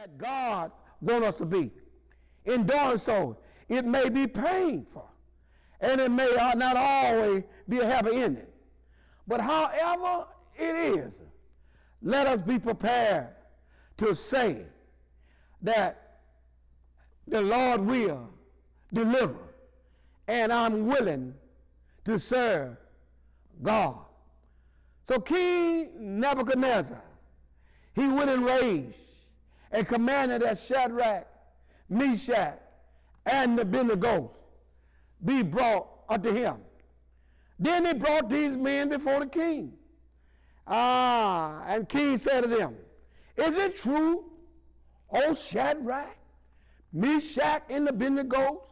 that God wants us to be. In doing so, it may be painful, and it may not always be a happy ending. But however it is, let us be prepared to say that the Lord will deliver, and I'm willing to serve God. So King Nebuchadnezzar, he went in rage and commanded that Shadrach, Meshach, and Abednego be brought unto him. Then he brought these men before the king. And king said to them, is it true, O Shadrach, Meshach, and Abednego,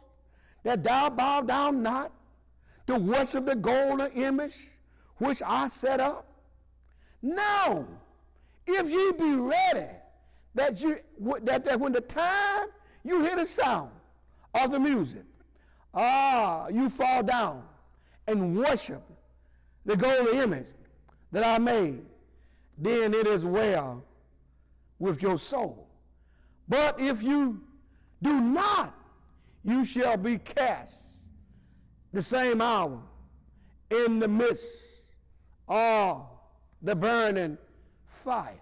that thou bow down not to worship the golden image which I set up? Now, if ye be ready, that when the time you hear the sound of the music, you fall down and worship the golden image that I made, then it is well with your soul. But if you do not, you shall be cast the same hour in the midst of the burning fire.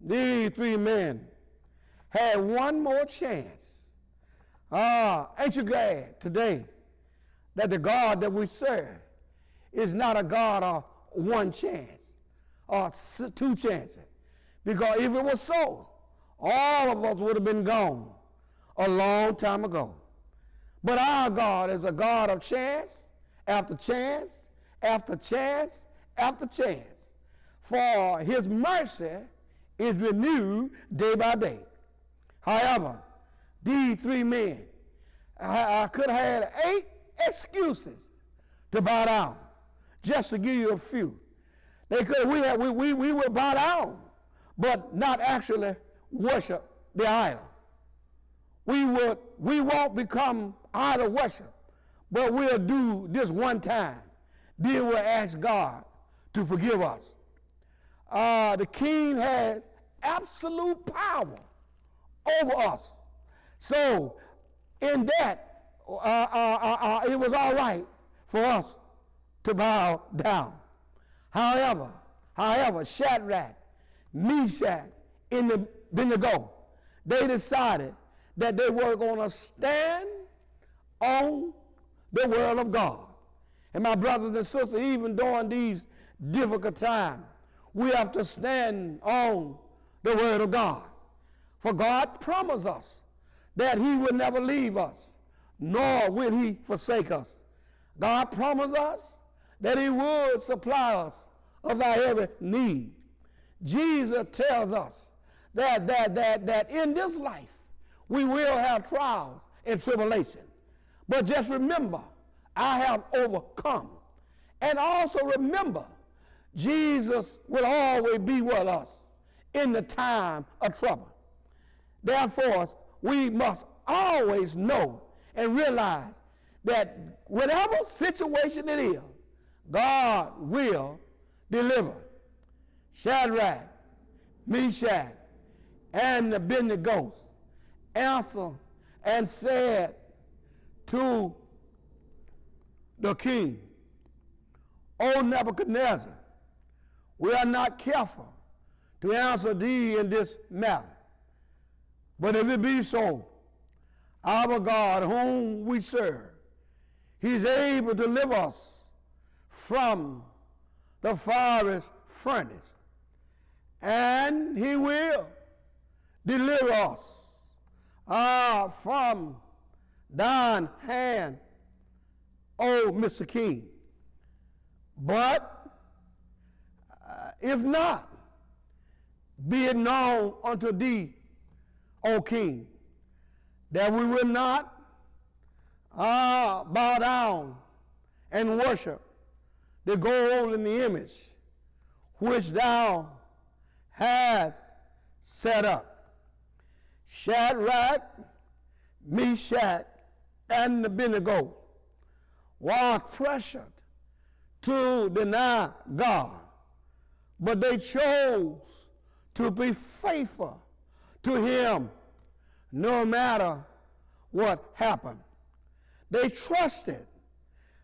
These three men had one more chance. Ain't you glad today that the God that we serve is not a God of one chance or two chances? Because if it was so, all of us would have been gone a long time ago. But our God is a God of chance after chance after chance after chance. For his mercy is renewed day by day. However, these three men could have had 8 excuses to bow down. Just to give you a few. We would bow down, but not actually worship the idol. We won't become idol worship, but we'll do this one time. Then we'll ask God to forgive us. The king has absolute power over us. So in that, it was all right for us to bow down. However, Shadrach, Meshach, and Abednego, they decided that they were going to stand on the word of God. And my brothers and sisters, even during these difficult times, we have to stand on the word of God. For God promised us that he would never leave us, nor will he forsake us. God promised us that he would supply us of our every need. Jesus tells us that in this life we will have trials and tribulation. But just remember, I have overcome. And also remember, Jesus will always be with us in the time of trouble. Therefore, we must always know and realize that whatever situation it is, God will deliver. Shadrach, Meshach, and Abednego answered and said to the king, O Nebuchadnezzar, we are not careful to answer thee in this matter. But if it be so, our God whom we serve, he's able to deliver us from the fiery furnace, and he will deliver us from thine hand, O Mr. King. But if not, be it known unto thee, O King, that we will not bow down and worship the gold and the image which thou hast set up. Shadrach, Meshach, and Abednego were pressured to deny God, but they chose to be faithful to him no matter what happened. They trusted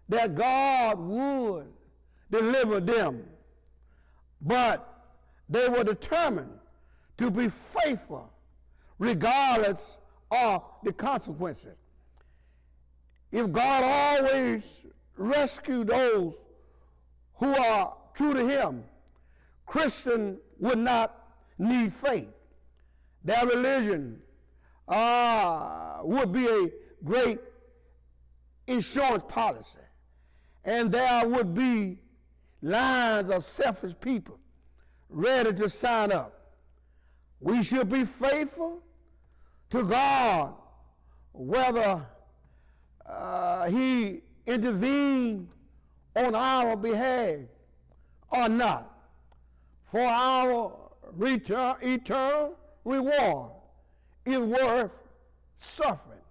that God would deliver them, but they were determined to be faithful regardless of the consequences. If God always rescued those who are true to him, Christians would not need faith. Their religion would be a great insurance policy, and there would be lines of selfish people ready to sign up. We should be faithful to God, whether he intervened on our behalf or not, for our eternal reward is worth suffering.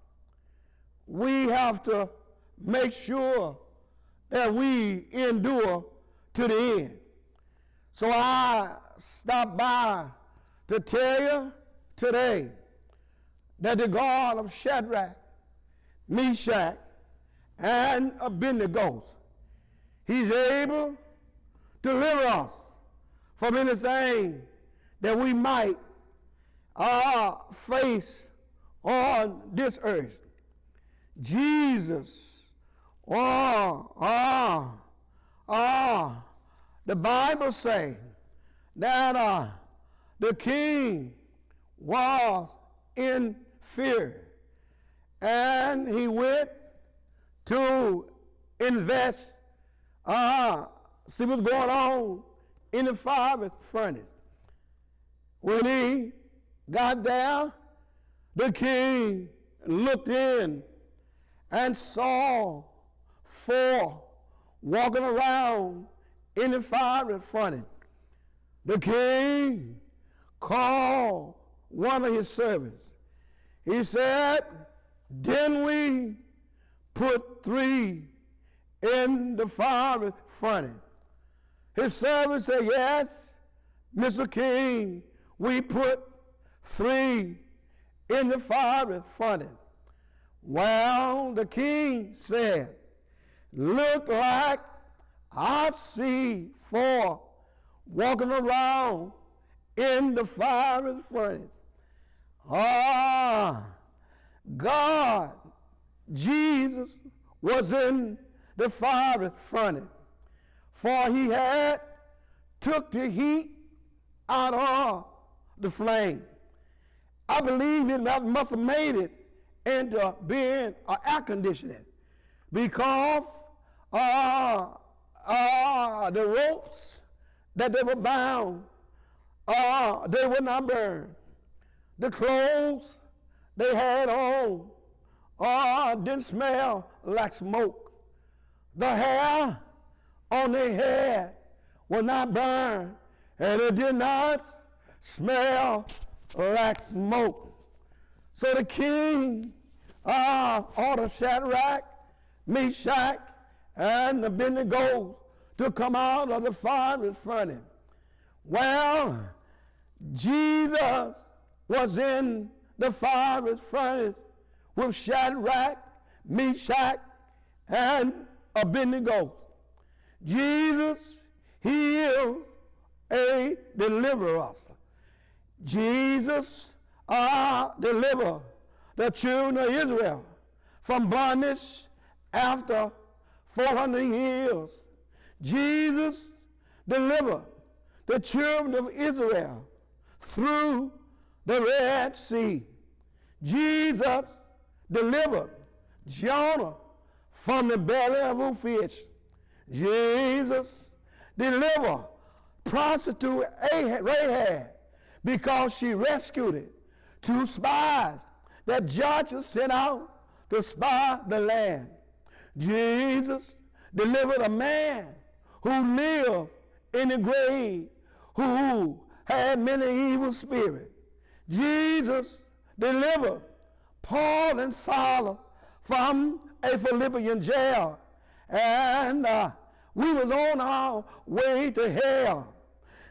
We have to make sure that we endure to the end. So I stopped by to tell you today that the God of Shadrach, Meshach, and Abednego, he's able to deliver us from anything that we might face on this earth. Jesus, the Bible says that the king was in fear, and he went to invest, see what's going on in the fire furnace. When he got there, the king looked in and saw four walking around in the fire furnace. The king called one of his servants. He said, "Didn't we put 3 in the fire furnace?" His servant said, "Yes, Mr. King, we put 3 in the fire furnace." Well, the king said, "Look like I see 4 walking around in the fire furnace." God, Jesus was in the fire furnace, for he had took the heat out of the flame. I believe it must have made it into being an air conditioning, because the ropes that they were bound, they would not burn. The clothes they had on didn't smell like smoke. The hair on their head was not burned, and it did not smell like smoke. So the king ordered Shadrach, Meshach, and Abednego to come out of the fire furnace. Well, Jesus was in the fire furnace with Shadrach, Meshach, and Abednego. Jesus, he is a deliverer. Jesus delivered the children of Israel from bondage after 400 years. Jesus delivered the children of Israel through the Red Sea. Jesus delivered Jonah from the belly of a fish. Jesus delivered prostitute Rahab because she rescued 2 spies that judges sent out to spy the land. Jesus delivered a man who lived in the grave, who had many evil spirits. Jesus delivered Paul and Silas from a Philippian jail, and we was on our way to hell.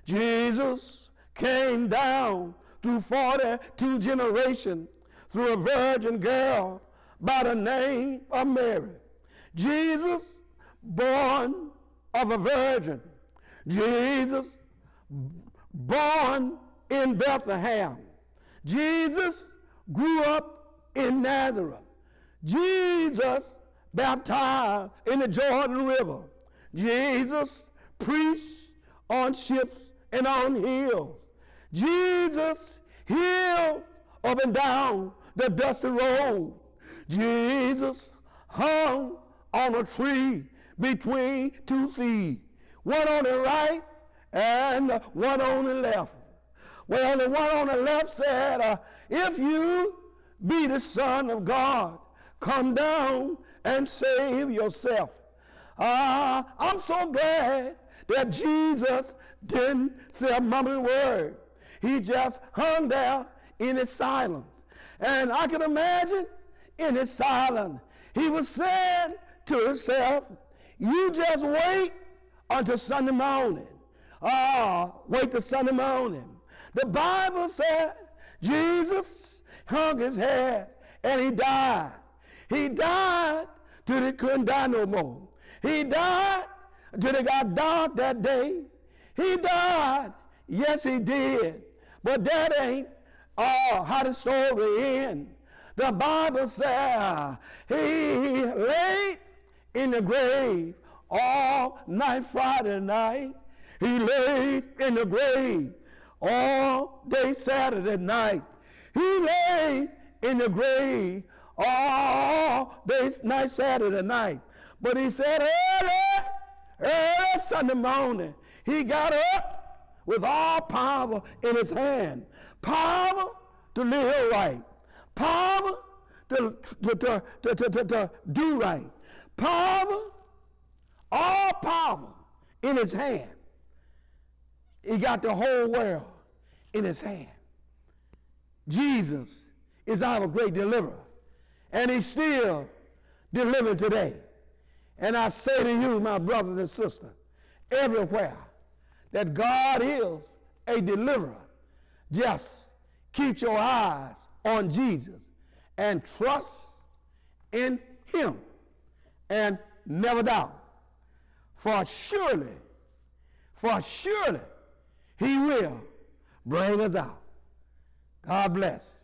Jesus came down through 42 generations, through a virgin girl by the name of Mary. Jesus, born of a virgin. Jesus, born in Bethlehem. Jesus grew up in Nazareth. Jesus baptized in the Jordan River. Jesus preached on ships and on hills. Jesus healed up and down the dusty road. Jesus hung on a tree between two thieves, one on the right and one on the left. Well, the one on the left said, if you be the Son of God, come down and save yourself. I'm so glad that Jesus didn't say a mumbling word. He just hung there in his silence. And I can imagine in his silence, he was saying to himself, you just wait until Sunday morning. Wait till Sunday morning. The Bible said Jesus hung his head and he died. He died till he couldn't die no more. He died till it got dark that day. He died. Yes, he did. But that ain't how the story ends. The Bible says he laid in the grave all night Friday night. He laid in the grave all day Saturday night. He laid in the grave all day night Saturday night. But he said early Sunday morning, he got up with all power in his hand. Power to live right. Power to do right. Power, all power in his hand. He got the whole world in his hand. Jesus is our great deliverer, and he's still delivering today. And I say to you, my brothers and sisters, everywhere that God is a deliverer, just keep your eyes on Jesus and trust in him and never doubt. For surely he will bring us out. God bless.